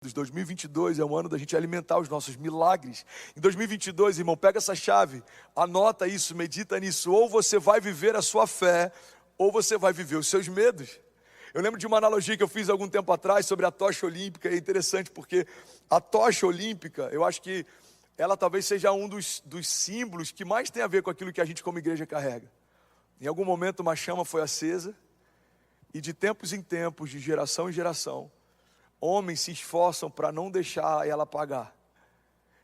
líquidos. 2022 é um ano da gente alimentar os nossos milagres. Em 2022, irmão, pega essa chave, anota isso, medita nisso. Ou você vai viver a sua fé, ou você vai viver os seus medos. Eu lembro de uma analogia que eu fiz algum tempo atrás sobre a tocha olímpica. É interessante porque a tocha olímpica, eu acho que ela talvez seja um dos símbolos que mais tem a ver com aquilo que a gente como igreja carrega. Em algum momento uma chama foi acesa e de tempos em tempos, de geração em geração, homens se esforçam para não deixar ela apagar.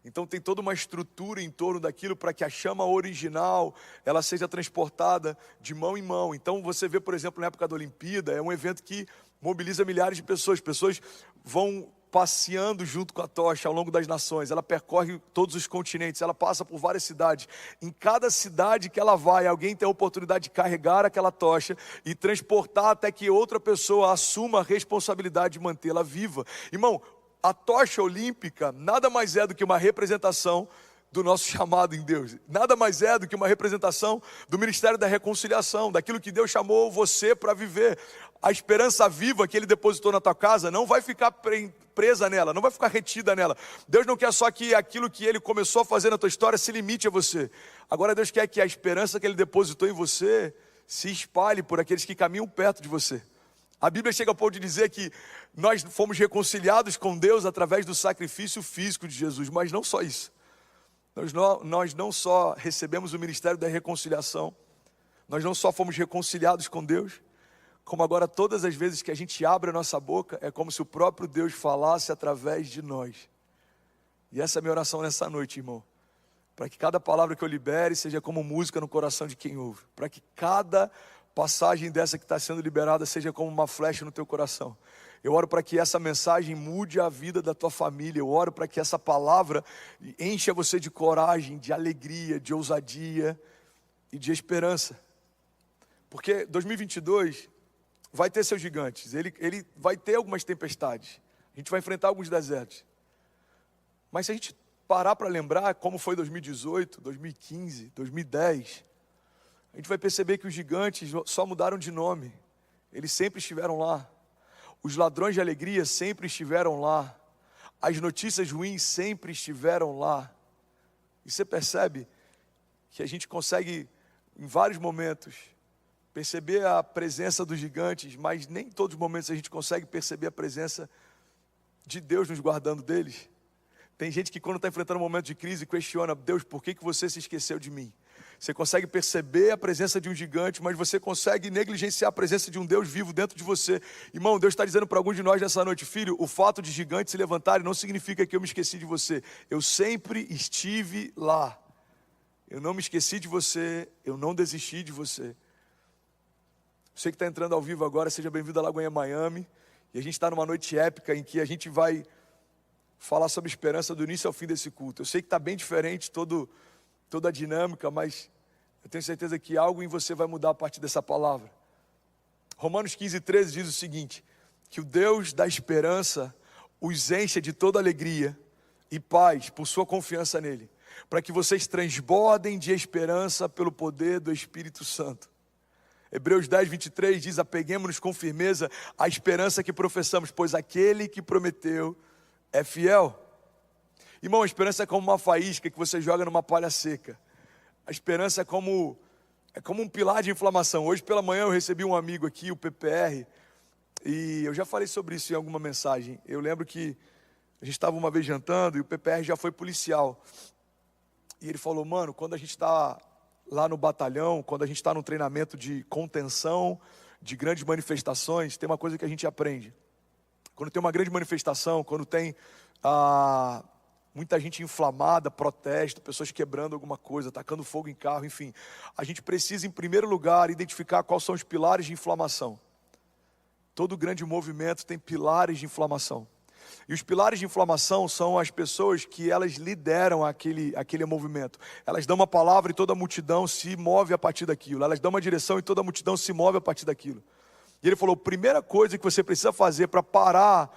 Então tem toda uma estrutura em torno daquilo para que a chama original ela seja transportada de mão em mão. Então você vê, por exemplo, na época da Olimpíada, é um evento que mobiliza milhares de pessoas. Pessoas vão passeando junto com a tocha ao longo das nações. Ela percorre todos os continentes, ela passa por várias cidades. Em cada cidade que ela vai, alguém tem a oportunidade de carregar aquela tocha e transportar até que outra pessoa assuma a responsabilidade de mantê-la viva. Irmão, a tocha olímpica nada mais é do que uma representação do nosso chamado em Deus. Nada mais é do que uma representação do ministério da reconciliação, daquilo que Deus chamou você para viver. A esperança viva que Ele depositou na tua casa não vai ficar presa nela, não vai ficar retida nela. Deus não quer só que aquilo que Ele começou a fazer na tua história se limite a você. Agora Deus quer que a esperança que Ele depositou em você se espalhe por aqueles que caminham perto de você. A Bíblia chega ao ponto de dizer que nós fomos reconciliados com Deus através do sacrifício físico de Jesus, mas não só isso. Nós não só recebemos o ministério da reconciliação, nós não só fomos reconciliados com Deus, como agora todas as vezes que a gente abre a nossa boca, é como se o próprio Deus falasse através de nós. E essa é a minha oração nessa noite, irmão. Para que cada palavra que eu libere seja como música no coração de quem ouve. Para que cada passagem dessa que está sendo liberada seja como uma flecha no teu coração. Eu oro para que essa mensagem mude a vida da tua família. Eu oro para que essa palavra encha você de coragem, de alegria, de ousadia e de esperança. Porque 2022 vai ter seus gigantes. Ele vai ter algumas tempestades. A gente vai enfrentar alguns desertos. Mas se a gente parar para lembrar como foi 2018, 2015, 2010, a gente vai perceber que os gigantes só mudaram de nome. Eles sempre estiveram lá. Os ladrões de alegria sempre estiveram lá. As notícias ruins sempre estiveram lá. E você percebe que a gente consegue, em vários momentos, perceber a presença dos gigantes, mas nem em todos os momentos a gente consegue perceber a presença de Deus nos guardando deles. Tem gente que quando está enfrentando um momento de crise questiona: Deus, por que você se esqueceu de mim? Você consegue perceber a presença de um gigante, mas você consegue negligenciar a presença de um Deus vivo dentro de você. Irmão, Deus está dizendo para alguns de nós nessa noite: filho, o fato de gigantes se levantarem não significa que eu me esqueci de você. Eu sempre estive lá. Eu não me esqueci de você, eu não desisti de você. Você que está entrando ao vivo agora, seja bem-vindo à Lagoinha Miami. E a gente está numa noite épica em que a gente vai falar sobre esperança do início ao fim desse culto. Eu sei que está bem diferente toda a dinâmica, mas eu tenho certeza que algo em você vai mudar a partir dessa palavra. Romanos 15:13 diz o seguinte: que o Deus da esperança os encha de toda alegria e paz por sua confiança nele, para que vocês transbordem de esperança pelo poder do Espírito Santo. Hebreus 10:23 diz: apeguemo-nos com firmeza à esperança que professamos, pois aquele que prometeu é fiel. Irmão, a esperança é como uma faísca que você joga numa palha seca. A esperança é como um pilar de inflamação. Hoje pela manhã eu recebi um amigo aqui, o PPR, e eu já falei sobre isso em alguma mensagem. Eu lembro que a gente estava uma vez jantando e o PPR já foi policial. E ele falou: mano, quando a gente está lá no batalhão, quando a gente está no treinamento de contenção, de grandes manifestações, tem uma coisa que a gente aprende. Quando tem uma grande manifestação, quando tem muita gente inflamada, protesto, pessoas quebrando alguma coisa, tacando fogo em carro, enfim, a gente precisa, em primeiro lugar, identificar quais são os pilares de inflamação. Todo grande movimento tem pilares de inflamação. E os pilares de inflamação são as pessoas que elas lideram aquele movimento. Elas dão uma palavra e toda a multidão se move a partir daquilo. Elas dão uma direção e toda a multidão se move a partir daquilo. E ele falou: a primeira coisa que você precisa fazer para parar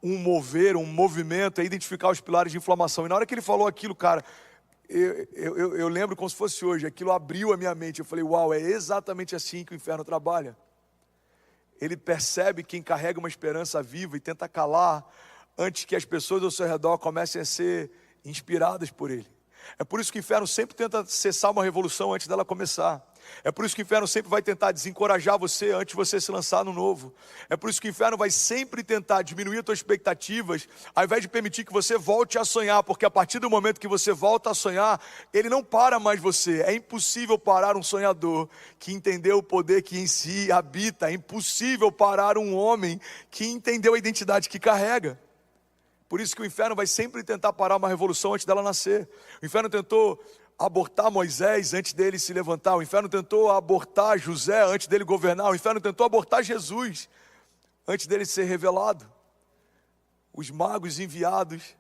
um movimento é identificar os pilares de inflamação. E na hora que ele falou aquilo, cara, eu lembro como se fosse hoje, aquilo abriu a minha mente. Eu falei: uau, é exatamente assim que o inferno trabalha. Ele percebe quem carrega uma esperança viva e tenta calar antes que as pessoas ao seu redor comecem a ser inspiradas por ele. É por isso que o inferno sempre tenta cessar uma revolução antes dela começar. É por isso que o inferno sempre vai tentar desencorajar você antes de você se lançar no novo. É por isso que o inferno vai sempre tentar diminuir as suas expectativas, ao invés de permitir que você volte a sonhar, porque a partir do momento que você volta a sonhar, ele não para mais você. É impossível parar um sonhador que entendeu o poder que em si habita. É impossível parar um homem que entendeu a identidade que carrega. Por isso que o inferno vai sempre tentar parar uma revolução antes dela nascer. O inferno tentou abortar Moisés antes dele se levantar. O inferno tentou abortar José antes dele governar. O inferno tentou abortar Jesus antes dele ser revelado. Os magos enviados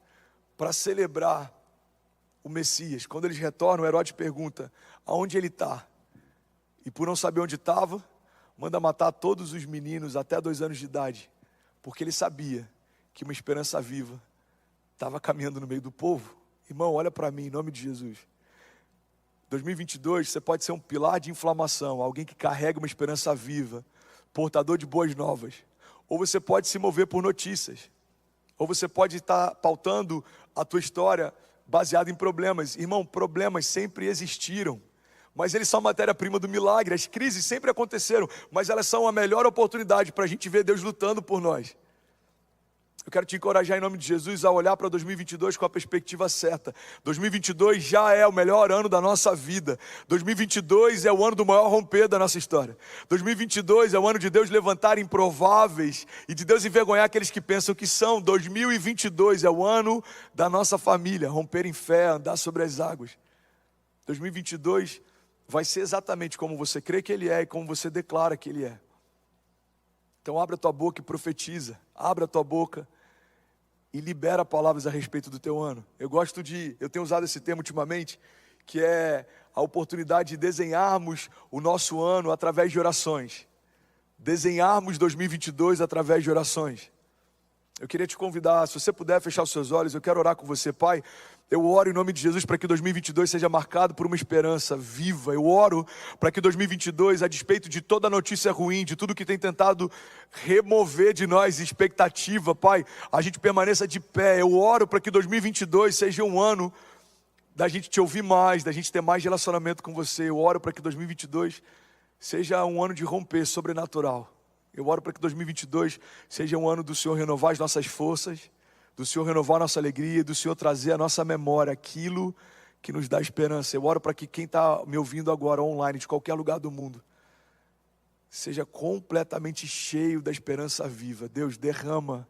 para celebrar o Messias. Quando eles retornam, Herodes pergunta: aonde ele está? E por não saber onde estava, manda matar todos os meninos até 2 anos de idade. Porque ele sabia que uma esperança viva estava caminhando no meio do povo. Irmão, olha para mim, em nome de Jesus. 2022, você pode ser um pilar de inflamação, alguém que carrega uma esperança viva, portador de boas novas. Ou você pode se mover por notícias. Ou você pode estar pautando a tua história baseada em problemas. Irmão, problemas sempre existiram, mas eles são matéria-prima do milagre. As crises sempre aconteceram, mas elas são a melhor oportunidade para a gente ver Deus lutando por nós. Eu quero te encorajar em nome de Jesus a olhar para 2022 com a perspectiva certa. 2022 já é o melhor ano da nossa vida. 2022 é o ano do maior romper da nossa história. 2022 é o ano de Deus levantar improváveis e de Deus envergonhar aqueles que pensam que são. 2022 é o ano da nossa família, romper em fé, andar sobre as águas. 2022 vai ser exatamente como você crê que ele é e como você declara que ele é. Então abre a tua boca e profetiza. Abre a tua boca e libera palavras a respeito do teu ano. Eu tenho usado esse termo ultimamente, que é a oportunidade de desenharmos o nosso ano através de orações. Desenharmos 2022 através de orações. Eu queria te convidar, se você puder fechar os seus olhos, eu quero orar com você, Pai. Eu oro em nome de Jesus para que 2022 seja marcado por uma esperança viva. Eu oro para que 2022, a despeito de toda notícia ruim, de tudo que tem tentado remover de nós expectativa, Pai, a gente permaneça de pé. Eu oro para que 2022 seja um ano da gente te ouvir mais, da gente ter mais relacionamento com você. Eu oro para que 2022 seja um ano de romper sobrenatural. Eu oro para que 2022 seja um ano do Senhor renovar as nossas forças, do Senhor renovar a nossa alegria, do Senhor trazer à nossa memória aquilo que nos dá esperança. Eu oro para que quem está me ouvindo agora online, de qualquer lugar do mundo, seja completamente cheio da esperança viva. Deus, derrama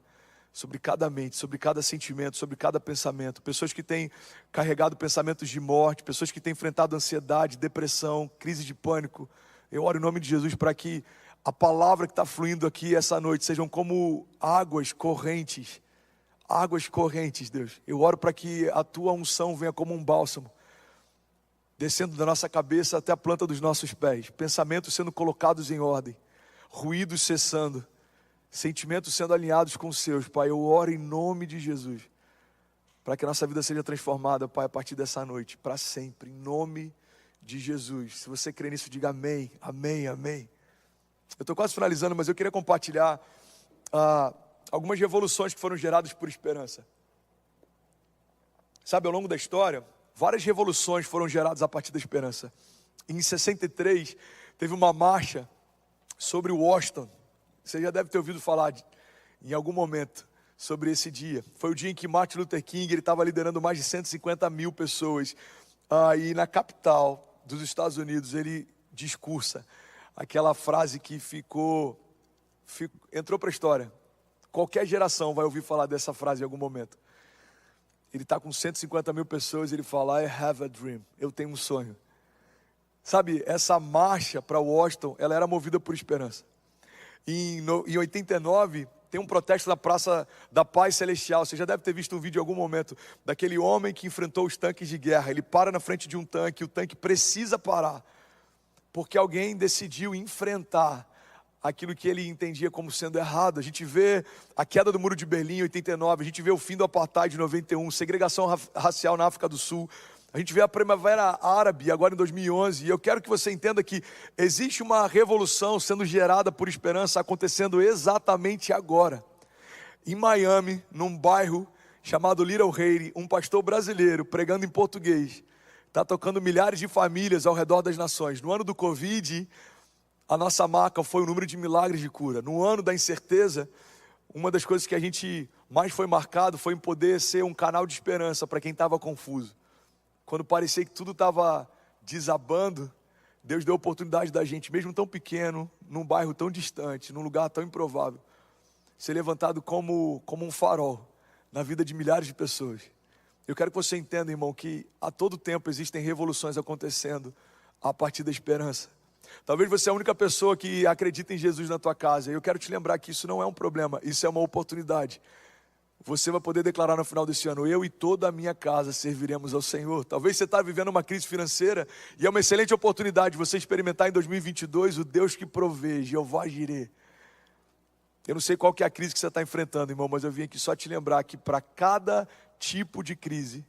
sobre cada mente, sobre cada sentimento, sobre cada pensamento. Pessoas que têm carregado pensamentos de morte, pessoas que têm enfrentado ansiedade, depressão, crise de pânico. Eu oro em nome de Jesus para que a palavra que está fluindo aqui essa noite sejam como águas correntes. Águas correntes, Deus. Eu oro para que a tua unção venha como um bálsamo, descendo da nossa cabeça até a planta dos nossos pés. Pensamentos sendo colocados em ordem, ruídos cessando, sentimentos sendo alinhados com os seus, Pai. Eu oro em nome de Jesus, para que a nossa vida seja transformada, Pai, a partir dessa noite, para sempre, em nome de Jesus. Se você crê nisso, diga amém, amém, amém. Eu estou quase finalizando, mas eu queria compartilhar algumas revoluções que foram geradas por esperança. Sabe, ao longo da história, várias revoluções foram geradas a partir da esperança. Em 63, teve uma marcha sobre Washington. Você já deve ter ouvido falar em algum momento sobre esse dia. Foi o dia em que Martin Luther King estava liderando mais de 150 mil pessoas. E na capital dos Estados Unidos, ele discursa aquela frase que entrou para a história. Qualquer geração vai ouvir falar dessa frase em algum momento. Ele está com 150 mil pessoas e ele fala: I have a dream. Eu tenho um sonho. Sabe, essa marcha para Washington, ela era movida por esperança. Em 89, tem um protesto na Praça da Paz Celestial. Você já deve ter visto um vídeo em algum momento daquele homem que enfrentou os tanques de guerra. Ele para na frente de um tanque, o tanque precisa parar, porque alguém decidiu enfrentar aquilo que ele entendia como sendo errado. A gente vê a queda do Muro de Berlim em 89, a gente vê o fim do Apartheid em 91, segregação racial na África do Sul, a gente vê a Primavera Árabe agora em 2011, e eu quero que você entenda que existe uma revolução sendo gerada por esperança acontecendo exatamente agora. em Miami, num bairro chamado Little Haiti, um pastor brasileiro pregando em português, está tocando milhares de famílias ao redor das nações. No ano do Covid, a nossa marca foi o número de milagres de cura. No ano da incerteza, uma das coisas que a gente mais foi marcado foi em poder ser um canal de esperança para quem estava confuso. Quando parecia que tudo estava desabando, Deus deu a oportunidade da gente, mesmo tão pequeno, num bairro tão distante, num lugar tão improvável, ser levantado como um farol na vida de milhares de pessoas. Eu quero que você entenda, irmão, que a todo tempo existem revoluções acontecendo a partir da esperança. Talvez você é a única pessoa que acredita em Jesus na tua casa. E eu quero te lembrar que isso não é um problema, isso é uma oportunidade. Você vai poder declarar no final desse ano: eu e toda a minha casa serviremos ao Senhor. Talvez você está vivendo uma crise financeira e é uma excelente oportunidade de você experimentar em 2022 o Deus que provê, Jeová Jireh. Eu não sei qual que é a crise que você está enfrentando, irmão, mas eu vim aqui só te lembrar que para cada tipo de crise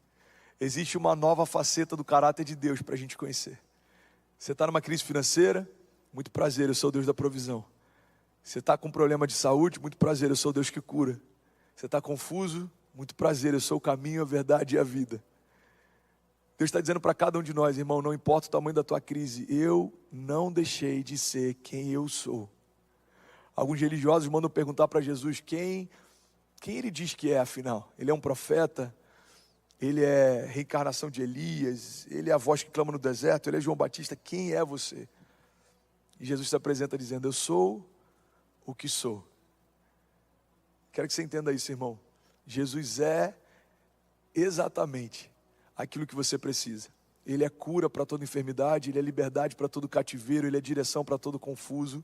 existe uma nova faceta do caráter de Deus para a gente conhecer. Você está numa crise financeira? Muito prazer, eu sou o Deus da provisão. Você está com um problema de saúde? Muito prazer, eu sou o Deus que cura. Você está confuso? Muito prazer, eu sou o caminho, a verdade e a vida. Deus está dizendo para cada um de nós, irmão, não importa o tamanho da tua crise, eu não deixei de ser quem eu sou. Alguns religiosos mandam perguntar para Jesus quem ele diz que é, afinal. Ele é um profeta? Ele é reencarnação de Elias? Ele é a voz que clama no deserto? Ele é João Batista? Quem é você? E Jesus se apresenta dizendo: eu sou o que sou. Quero que você entenda isso, irmão. Jesus é exatamente aquilo que você precisa. Ele é cura para toda enfermidade, Ele é liberdade para todo cativeiro, Ele é direção para todo confuso,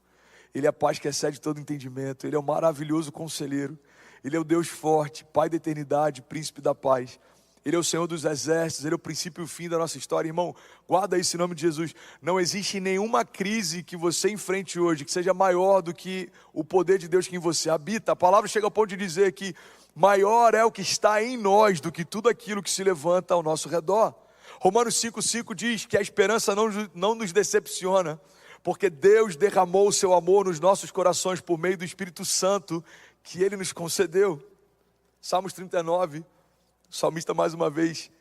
Ele é a paz que excede todo entendimento, Ele é o maravilhoso conselheiro, Ele é o Deus forte, Pai da eternidade, príncipe da paz. Ele é o Senhor dos exércitos, Ele é o princípio e o fim da nossa história. Irmão, guarda isso em nome de Jesus. Não existe nenhuma crise que você enfrente hoje que seja maior do que o poder de Deus que em você habita. A palavra chega ao ponto de dizer que maior é o que está em nós do que tudo aquilo que se levanta ao nosso redor. Romanos 5,5 diz que a esperança não nos decepciona, porque Deus derramou o seu amor nos nossos corações por meio do Espírito Santo que Ele nos concedeu. Salmos 39, o salmista mais uma vez: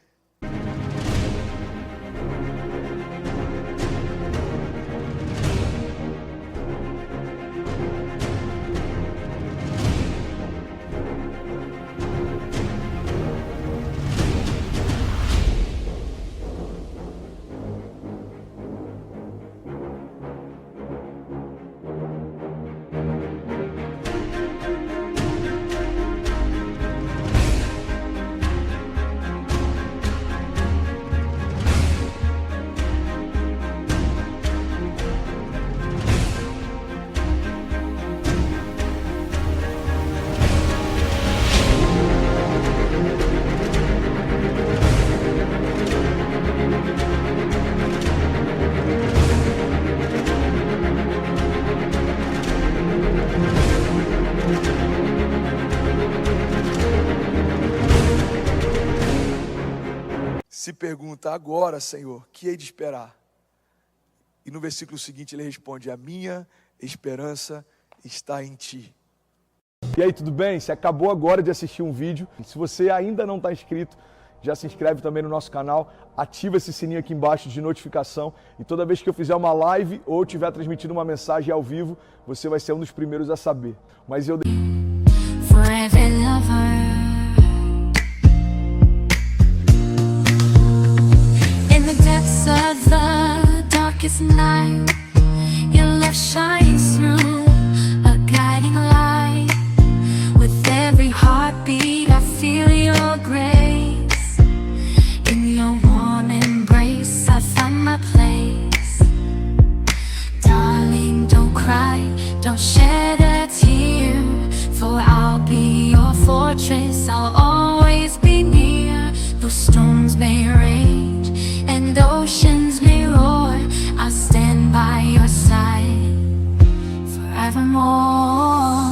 se pergunta: agora, Senhor, que hei de esperar? E no versículo seguinte ele responde: a minha esperança está em Ti. E aí, tudo bem? Você acabou agora de assistir um vídeo. Se você ainda não está inscrito, já se inscreve também no nosso canal, ativa esse sininho aqui embaixo de notificação e toda vez que eu fizer uma live ou estiver transmitindo uma mensagem ao vivo, você vai ser um dos primeiros a saber. Mas eu... Forever lover. Of the darkest night, your love shines through, a guiding light. With every heartbeat I feel your grace. In your warm embrace I find my place. Darling, don't cry, don't shed a tear, for I'll be your fortress, I'll always be near. Though storms may rage and oceans may roar, I'll stand by your side forevermore.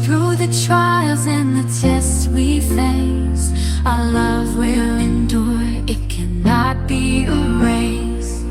Through the trials and the tests we face, our love will endure, it cannot be erased.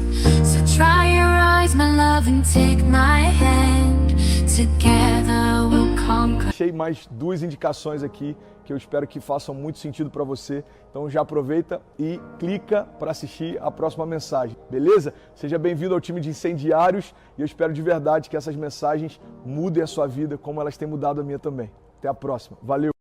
So dry your eyes, my love, and take my hand. Together we'll conquer. deixei mais 2 indicações aqui que eu espero que façam muito sentido para você. Então já aproveita e clica para assistir a próxima mensagem, beleza? Seja bem-vindo ao time de incendiários e eu espero de verdade que essas mensagens mudem a sua vida como elas têm mudado a minha também. Até a próxima. Valeu!